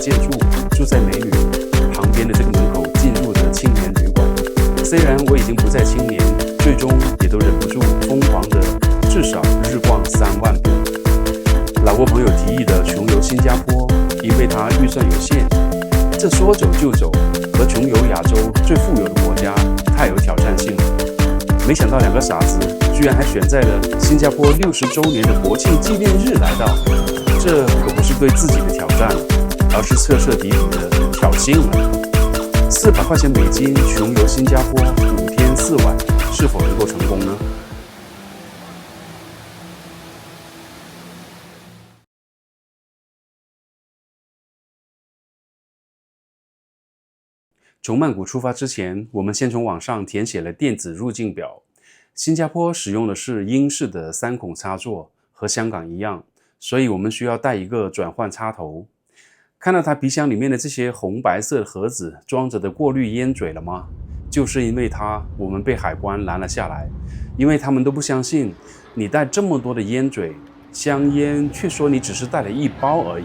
建筑，住在美女旁边的这个门口进入的青年旅馆。虽然我已经不再青年，最终也都忍不住疯狂的至少日逛3万步。老挝朋友提议的穷游新加坡，因为他预算有限，这说走就走，和穷游亚洲最富有的国家太有挑战性了。没想到2个傻子居然还选在了新加坡60周年的国庆纪念日来到，这可不是对自己的挑战，而是彻彻底底的挑衅了。400块钱美金穷游新加坡5天4晚，是否能够成功呢？从曼谷出发之前，我们先从网上填写了电子入境表。新加坡使用的是英式的3孔插座，和香港一样，所以我们需要带一个转换插头。看到他皮箱里面的这些红白色的盒子装着的过滤烟嘴了吗？就是因为它，我们被海关拦了下来，因为他们都不相信你带这么多的烟嘴、香烟，却说你只是带了1包而已。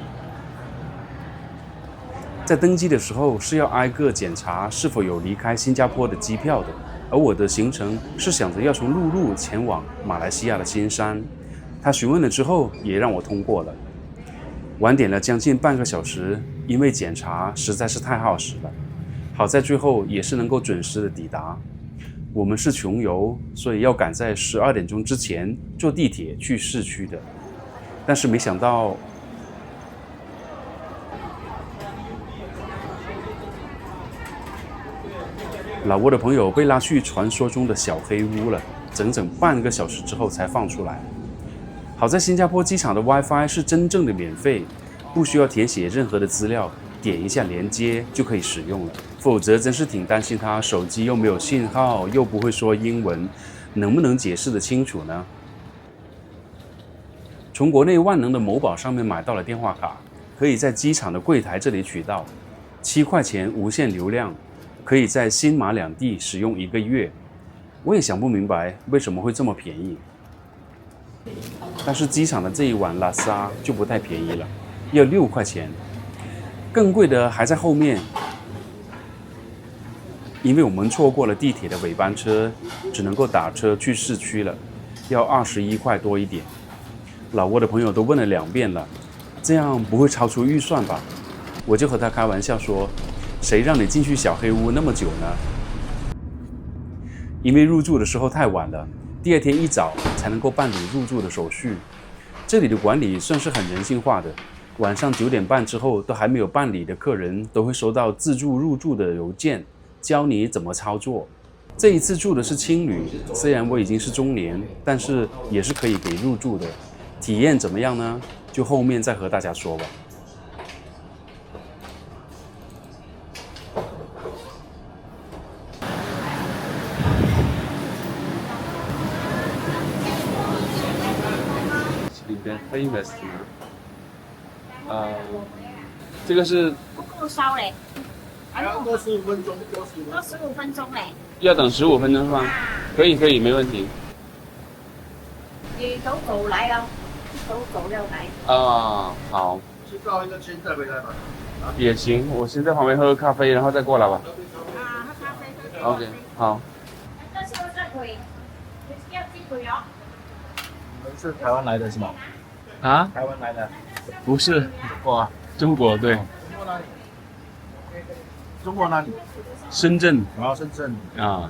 在登机的时候是要挨个检查是否有离开新加坡的机票的，而我的行程是想着要从陆路前往马来西亚的新山。他询问了之后也让我通过了。晚点了将近半个小时，因为检查实在是太耗时了。好在最后也是能够准时的抵达。我们是穷游，所以要赶在12点钟之前坐地铁去市区的。但是没想到老挝的朋友被拉去传说中的小黑屋了，整整半个小时之后才放出来。好在新加坡机场的 WiFi 是真正的免费，不需要填写任何的资料，点一下连接就可以使用了。否则真是挺担心他手机又没有信号，又不会说英文，能不能解释得清楚呢？从国内万能的某宝上面买到了电话卡，可以在机场的柜台这里取到，7块钱无限流量。可以在新马两地使用1个月，我也想不明白为什么会这么便宜。但是机场的这一碗拉沙就不太便宜了，要6块钱，更贵的还在后面。因为我们错过了地铁的尾班车，只能够打车去市区了，要21块多一点。老挝的朋友都问了2遍了，这样不会超出预算吧？我就和他开玩笑说，谁让你进去小黑屋那么久呢？因为入住的时候太晚了，第2天一早才能够办理入住的手续。这里的管理算是很人性化的，晚上9点半之后都还没有办理的客人都会收到自助入住的邮件，教你怎么操作。这一次住的是青旅，虽然我已经是中年，但是也是可以给入住的。体验怎么样呢？就后面再和大家说吧。里边 famous 这个是不够烧嘞，还要多15分钟，多15分钟嘞。要等15分钟是吧？可以，没问题。你都走来了，都走了来。好。去告一个签再回来吧。也行，我先在旁边喝咖啡，然后再过来吧。喝咖啡。OK， 好。这是不是回？要寄回哦。你们是台湾来的是吗？啊？台湾来的。不是，哇，中国对。中国哪里？中国哪里？深圳。然后深圳。啊。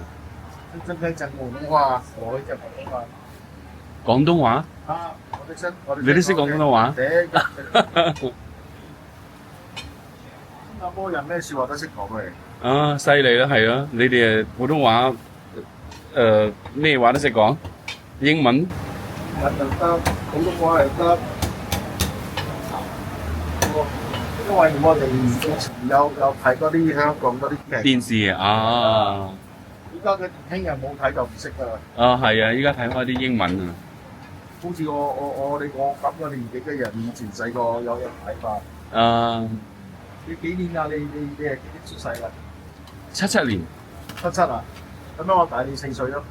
深圳可以讲广东话，我会讲广东话。廣東話？你都識廣東話？新加坡人咩説話都識講嘅。犀利啦，係啊！你哋普通話咩話都識講？英文？日又得，廣東話又得。因為我哋以前有睇嗰啲香港嗰啲劇。電視啊！依家嘅年輕人冇睇就唔識㗎。係啊！依家睇開啲英文啊。好似我咁嘅年紀嘅人，以前細個有人睇法。你幾年啊？你係幾年出世㗎？77年。77啊？咁樣我大你4歲咯。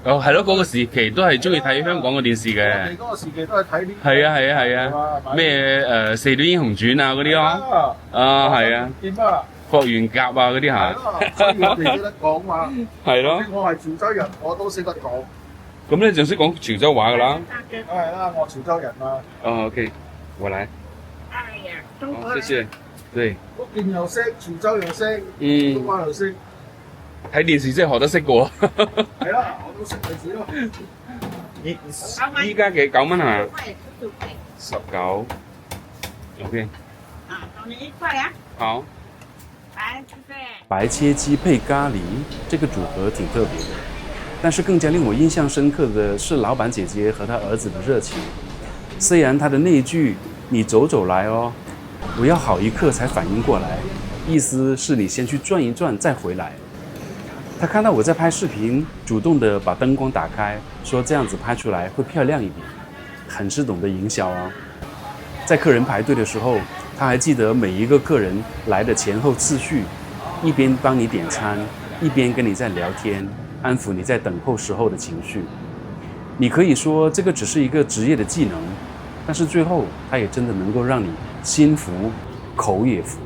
哦，係咯，嗰個時期都係中意睇香港嘅電視嘅。我哋嗰個時期都係睇呢。係啊係啊係啊，咩《射雕英雄傳》啊嗰啲咯。啊係啊。點啊？霍元甲啊嗰啲嚇。所以我哋識得講嘛。係咯。我係潮州人，我都識得講。咁你就識講潮州話㗎啦？梗係啦，我潮州人嘛。哦 OK，我來。哎呀，中國謝謝。對。福建又識，潮州又識，中華又識。睇電視真係學得識嘅喎。係啦，我都識歷史咯。依家嘅9蚊係嘛19 ？19。OK。你1塊啊？好。白切雞配咖喱，這個組合挺特別的。但是更加令我印象深刻的是老闆姐姐和她兒子的熱情。雖然她的那一句“你走走來哦”，我要好一刻才反應過來，意思是你先去轉一轉再回來。他看到我在拍視頻，主動的把燈光打開，說這樣子拍出來會漂亮一點，很是懂得營銷啊。在客人排隊的時候，他還記得每一個客人來的前後次序，一邊幫你點餐，一邊跟你在聊天，安撫你在等候時候的情緒。你可以說這個只是一個職業的技能，但是最後它也真的能夠讓你心服口也服。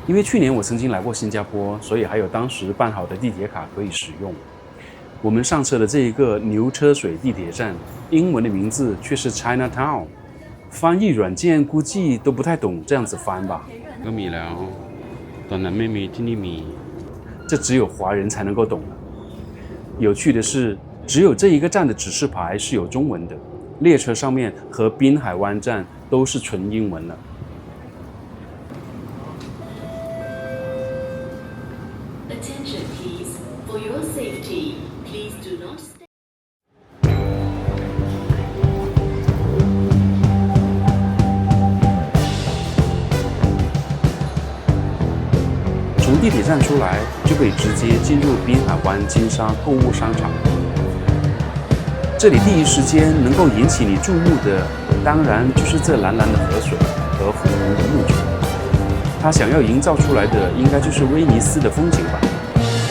因為去年我曾經來過新加坡，所以還有當時辦好的地鐵卡可以使用。我們上車的這一個牛車水地鐵站，英文的名字卻是 Chinatown， 翻譯軟件估計都不太懂這樣子翻吧。個米了，當然妹妹聽你米，這只有華人才能夠懂了。有趣的是，只有這一個站的指示牌是有中文的，列車上面和濱海灣站都是純英文了。從地鐵站出來，就可以直接進入濱海灣金沙購物商場。這裡第一時間能夠引起你注目的，當然就是這藍藍的河水和紅紅的木船。它想要營造出來的，應該就是威尼斯的風景吧。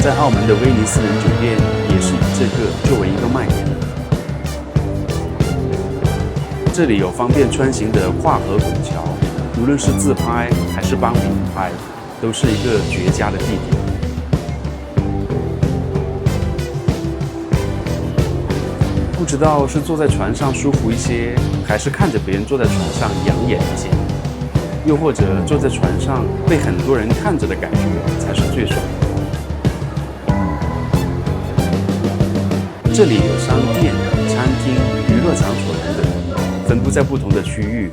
在澳門的威尼斯人酒店，也是以這個作為一個賣點。這裡有方便穿行的跨河拱橋，無論是自拍還是幫別人拍，都是一個絕佳的地點。不知道是坐在船上舒服一些，還是看着別人坐在船上養眼一些，又或者坐在船上被很多人看着的感覺才是最爽的。這裡有商店、餐廳、娛樂場所等等，分布在不同的區域，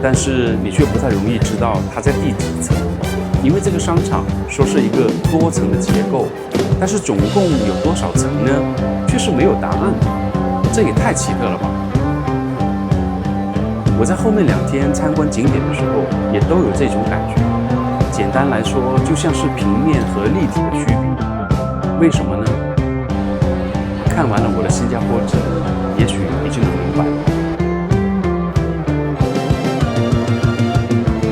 但是你卻不太容易知道它在第幾層。因為這個商場說是一個多層的結構，但是總共有多少層呢？卻是沒有答案，這也太奇特了吧！我在後面2天參觀景點的時候，也都有這種感覺。簡單來說，就像是平面和立體的區別。為什麼呢？看完了我的新加坡之旅，也許你就能明白了。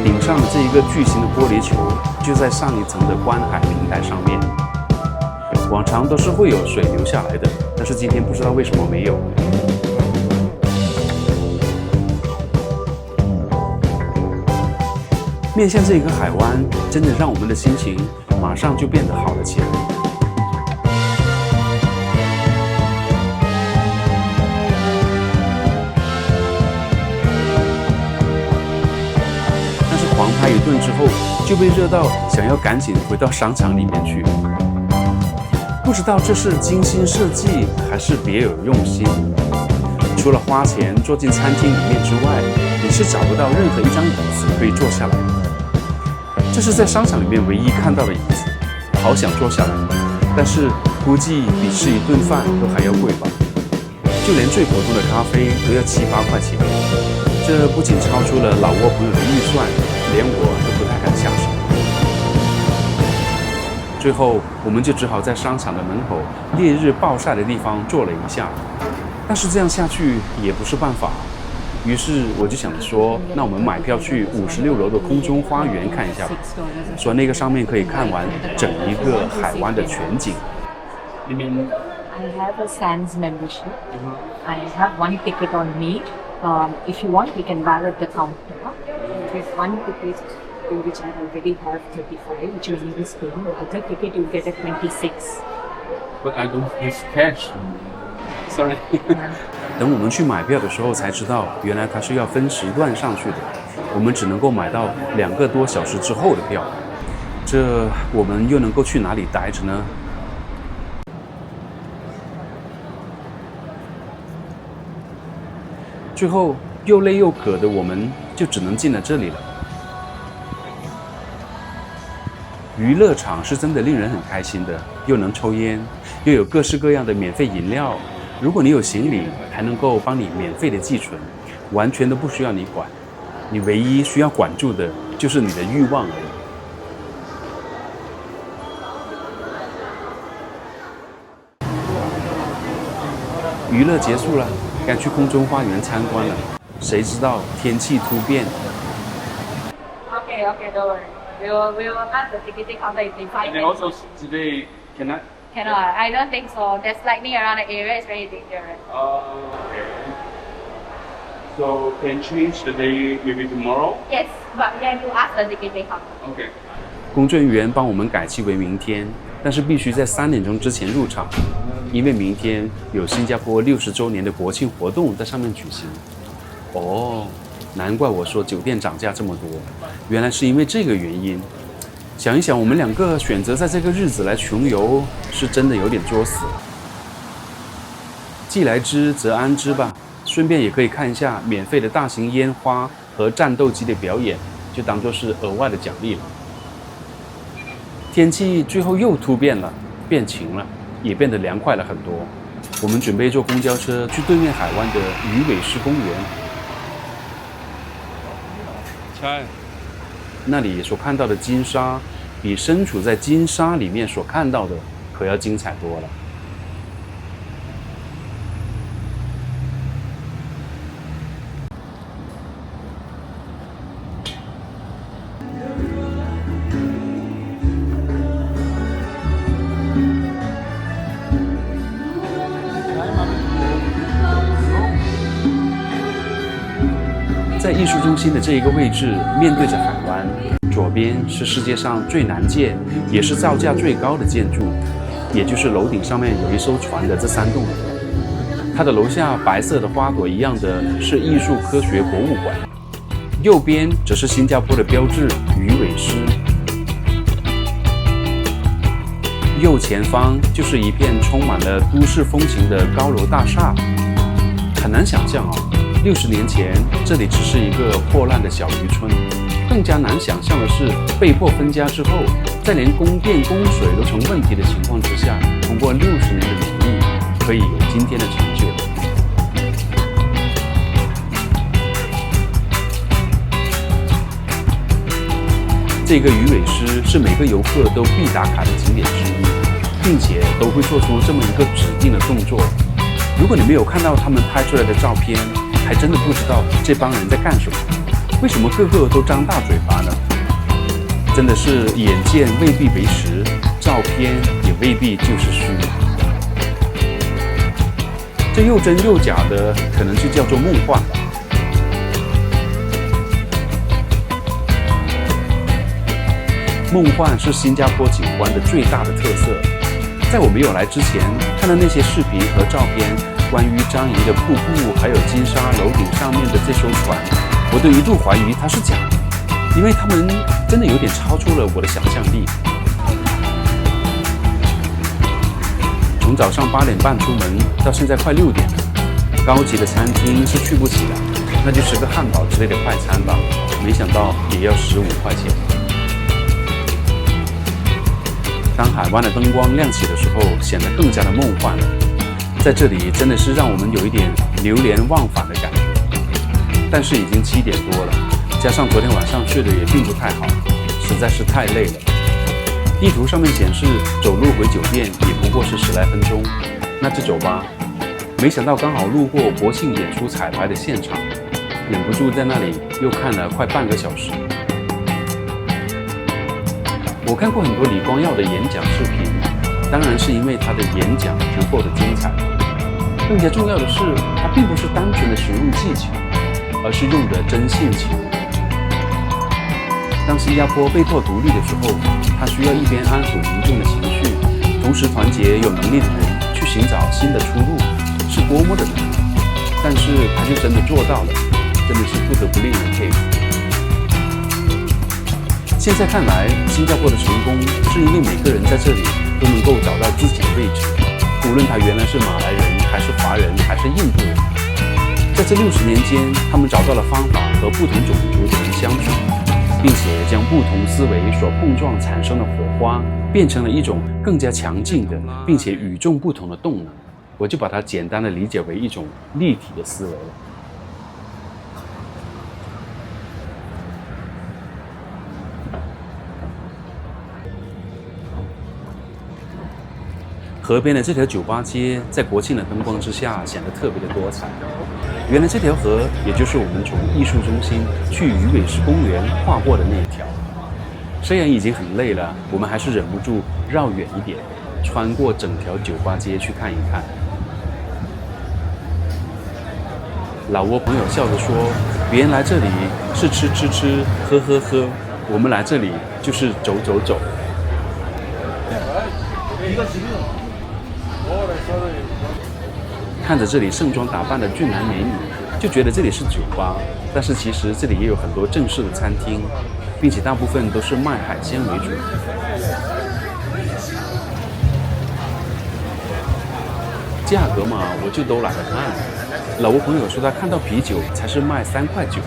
頂上的這一個巨型的玻璃球，就在上一層的觀海平台上面。往常都是會有水流下來的，但是今天不知道為什麼沒有。面向這個海灣，真的讓我們的心情馬上就變得好了起來。狂拍一頓之後，就被熱到想要趕緊回到商場裡面去。不知道這是精心設計，還是別有用心。除了花錢坐進餐廳裡面之外，你是找不到任何一張椅子可以坐下來的。這是在商場裡面唯一看到的椅子，好想坐下來，但是估計比吃一頓飯都還要貴吧。就連最普通的咖啡都要7、8塊錢，這不僅超出了老撾朋友的預算，連我都不太敢下手。最後，我們就只好在商場的門口烈日暴曬的地方坐了一下，但是這樣下去也不是辦法。於是我就想着說，那我們買票去56樓的空中花園看一下吧，說那個上面可以看完整一個海灣的全景。You mean? I have a Sands membership. I have one ticket on me. If you want, we can ballot the counter. There's one ticket in which I already have 35, which you need to pay. The other ticket you get at 26. But I don't have cash. Sorry. 等我们去买票的时候才知道，原来它是要分时段上去的，我们只能够买到2个多小时之后的票。这我们又能够去哪里待着呢？最后又累又渴的我们就只能进了这里了。娱乐场是真的令人很开心的，又能抽烟，又有各式各样的免费饮料。如果你有行李，还能够帮你免费的寄存，完全都不需要你管。你唯一需要管住的就是你的欲望而已。娱乐结束了，该去空中花园参观了。谁知道天气突变。Okay, don't worry. We will ask the ticketing counter if they find it. Also today cannot. Cannot. I don't think so. There's lightning around the area. It's very dangerous. Okay. So can change the day maybe tomorrow. Yes, but we have to ask the ticketing counter. Okay. 工作人员帮我们改期为明天，但是必须在3点钟之前入场，因为明天有新加坡60周年的国庆活动在上面举行。哦，难怪我说酒店涨价这么多，原来是因为这个原因。想一想，我们2个选择在这个日子来穷游，是真的有点作死。既来之则安之吧，顺便也可以看一下免费的大型烟花和战斗机的表演，就当作是额外的奖励了。天气最后又突变了，变晴了，也变得凉快了很多。我们准备坐公交车去对面海湾的鱼尾狮公园。那里所看到的金沙，比身处在金沙里面所看到的可要精彩多了。在艺术中心的这一个位置，面对着海湾，左边是世界上最难建，也是造价最高的建筑，也就是楼顶上面有一艘船的这3栋。它的楼下白色的花朵一样的是艺术科学博物馆，右边则是新加坡的标志鱼尾狮，右前方就是一片充满了都市风情的高楼大厦。很难想象60年前这里只是一个破烂的小渔村，更加难想象的是，被迫分家之后，在连供电供水都成问题的情况之下，通过60年的努力，可以有今天的成就。这个鱼尾狮是每个游客都必打卡的景点之一，并且都会做出这么一个指定的动作。如果你没有看到他们拍出来的照片，还真的不知道这帮人在干什么。为什么个个都张大嘴巴呢？真的是眼见未必为实，照片也未必就是虚。这又真又假的，可能就叫做梦幻吧。梦幻是新加坡景观的最大的特色。在我没有来之前，看到那些视频和照片，关于张沂的瀑布，还有金沙楼顶上面的这艘船，我都一度怀疑它是假的，因为它们真的有点超出了我的想象力。从早上8点半出门到现在快6点了，高级的餐厅是去不起的，那就吃个汉堡之类的快餐吧，没想到也要15块钱。当海湾的灯光亮起的时候，显得更加的梦幻了。在这里真的是让我们有一点流连忘返的感觉。但是已经7点多了，加上昨天晚上睡得也并不太好，实在是太累了。地图上面显示走路回酒店也不过是10来分钟，那就走吧。没想到刚好路过国庆演出彩排的现场，忍不住在那里又看了快半个小时。我看过很多李光耀的演讲视频，当然是因为他的演讲足够的精彩。更加重要的是，他并不是单纯的使用技巧，而是用的真性情。当新加坡被迫独立的时候，他需要一边安抚民众的情绪，同时团结有能力的人去寻找新的出路，是多么的难。但是他就真的做到了，真的是不得不令人佩服。现在看来，新加坡的成功是因为每个人在这里都能够找到自己的位置，无论他原来是马来人，还是华人，还是印度人。在这60年间，他们找到了方法和不同种族的人相处，并且将不同思维所碰撞产生的火花，变成了一种更加强劲的，并且与众不同的动能。我就把它简单的理解为一种立体的思维了。河边的这条酒吧街，在国庆的灯光之下显得特别的多彩。原来这条河，也就是我们从艺术中心去鱼尾狮公园跨过的那一条。虽然已经很累了，我们还是忍不住绕远一点，穿过整条酒吧街去看一看。老挝朋友笑着说：“别人来这里是吃吃吃，喝喝喝，我们来这里就是走走走。”看着这里盛装打扮的俊男美女，就觉得这里是酒吧，但是其实这里也有很多正式的餐厅，并且大部分都是卖海鲜为主。价格嘛，我就都懒得看。老挝朋友说他看到啤酒才是卖3块9，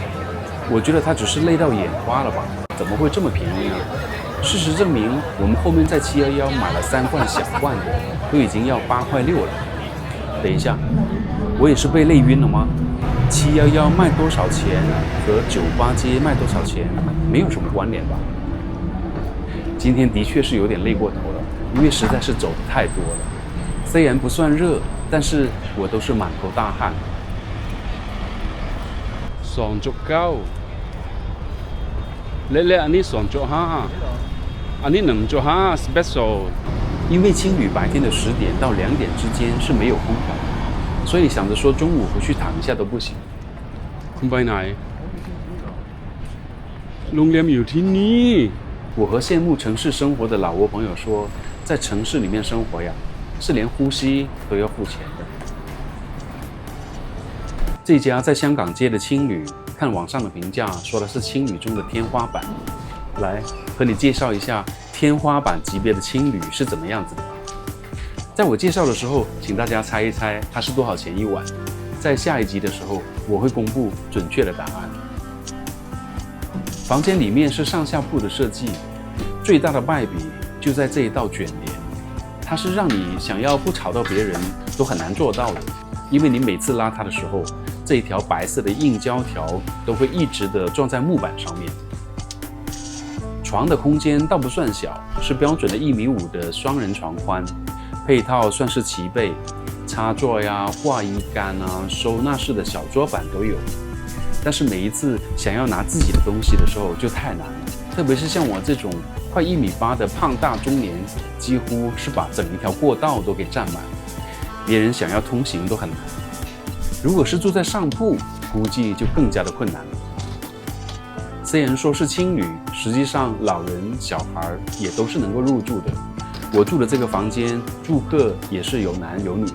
我觉得他只是累到眼花了吧？怎么会这么便宜呢？事实证明，我们后面在711买了3罐小罐的，都已经要8块6了。等一下，我也是被累晕了吗？711卖多少钱和酒吧街卖多少钱没有什么关联吧？今天的确是有点累过头了，因为实在是走得太多了。虽然不算热，但是我都是满头大汗。2.9เล็กๆอันนี้2.5อันนี้1.5 special。因为青旅白天的10点到2点之间是没有空调，所以想着说中午回去躺一下都不行。คุณไปไหนโรงแรมอยู่ที่นี่我和羡慕城市生活的老挝朋友说，在城市里面生活呀，是连呼吸都要付钱的。这家在香港街的青旅，看网上的评价说的是青旅中的天花板。来和你介绍一下天花板级别的青旅是怎么样子的吧。在我介绍的时候，请大家猜一猜它是多少钱一晚。在下一集的时候，我会公布准确的答案。房间里面是上下铺的设计，最大的败笔就在这一道卷帘，它是让你想要不吵到别人都很难做到的，因为你每次拉它的时候，这一条白色的硬胶条都会一直的撞在木板上面。床的空间倒不算小，是标准的1.5米的双人床宽，配套算是齐备，插座呀、挂衣杆啊、收纳式的小桌板都有。但是每一次想要拿自己的东西的时候就太难了，特别是像我这种快1.8米的胖大中年，几乎是把整一条过道都给占满，别人想要通行都很难。如果是住在上铺，估计就更加的困难了。虽然说是青旅，实际上老人、小孩也都是能够入住的。我住的这个房间，住客也是有男有女的。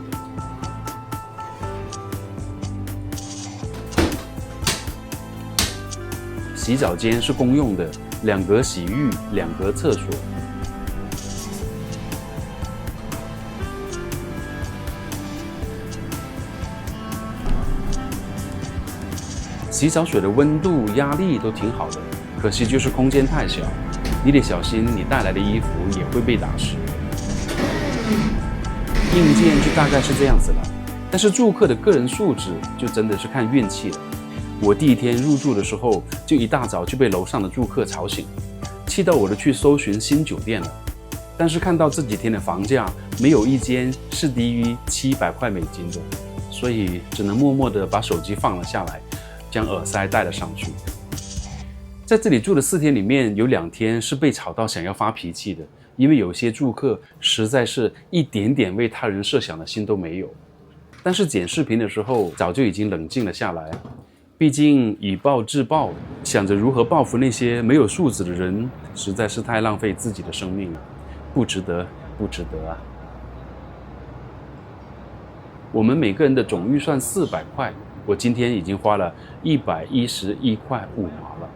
洗澡间是公用的，2格洗浴，2格厕所。洗澡水的温度、压力都挺好的，可惜就是空间太小，你得小心你带来的衣服也会被打湿。硬件就大概是这样子了，但是住客的个人素质就真的是看运气了。我第一天入住的时候，就一大早就被楼上的住客吵醒，气到我都去搜寻新酒店了。但是看到这几天的房价，没有一间是低于700块美金的，所以只能默默地把手机放了下来，将耳塞戴了上去。在这里住的4天里面，有2天是被吵到想要发脾气的，因为有些住客实在是一点点为他人设想的心都没有。但是剪视频的时候早就已经冷静了下来，毕竟以暴制暴，想着如何报复那些没有素质的人，实在是太浪费自己的生命了，不值得，不值得啊！我们每个人的总预算400块，我今天已经花了111块5毛了。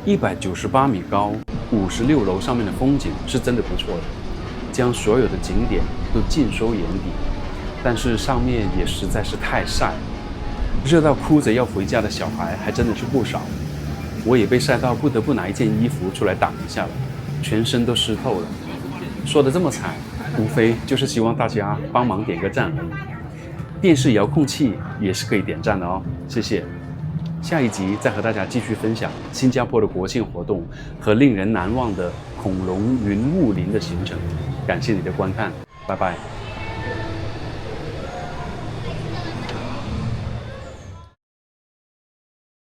198米高，56楼上面的风景是真的不错的，将所有的景点都尽收眼底。但是上面也实在是太晒了，热到哭着要回家的小孩还真的是不少。我也被晒到不得不拿一件衣服出来挡一下了，全身都湿透了。说得这么惨，无非就是希望大家帮忙点个赞而已。电视遥控器也是可以点赞的哦，谢谢。下一集再和大家继续分享新加坡的国庆活动和令人难忘的恐龙云雾林的行程。感谢你的观看，拜拜。